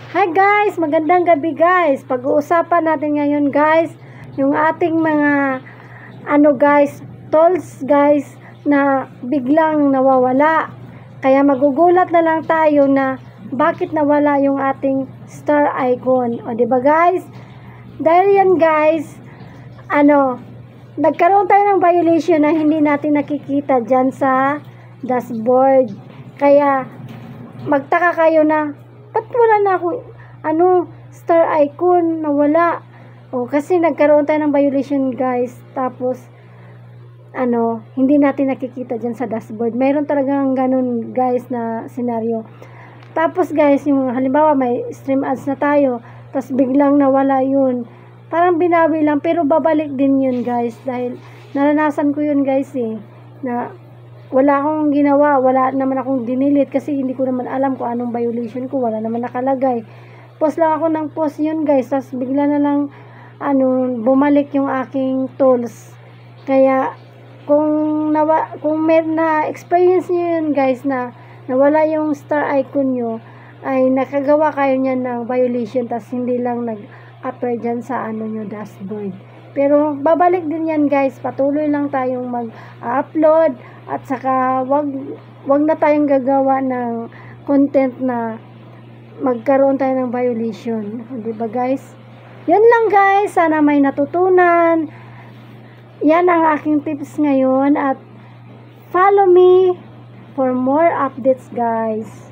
Hi guys, magandang gabi guys. Pag-uusapan natin ngayon guys, yung ating mga guys, tools guys na biglang nawawala. Kaya magugulat na lang tayo na bakit nawala yung ating star icon. O di ba guys? Dahil yan guys, nagkaroon tayo ng violation na hindi natin nakikita dyan sa dashboard. Kaya magtaka kayo na ba't wala na akong star icon na wala. Kasi nagkaroon tayo ng violation guys. Tapos hindi natin nakikita dyan sa dashboard. Meron talagang ganun guys na scenario. Tapos guys, yung halimbawa may stream ads na tayo, tapos biglang nawala yun. Parang binawi lang, pero babalik din yun guys. Dahil naranasan ko yun guys na wala akong ginawa, wala naman akong dinilit kasi hindi ko naman alam kung anong violation ko, wala naman nakalagay. Post lang ako ng post yun guys, tapos bigla na lang bumalik yung aking tools. Kaya kung may na experience niyo yun guys na nawala yung star icon nyo, ay nakagawa kayo niyan ng violation, tapos hindi lang nag-appear dyan sa nyo dashboard. Pero babalik din yan guys, patuloy lang tayong mag-upload at saka wag na tayong gagawa ng content na magkaroon tayo ng violation. Di ba guys? Yun lang guys, sana may natutunan. Yan ang aking tips ngayon at follow me for more updates guys.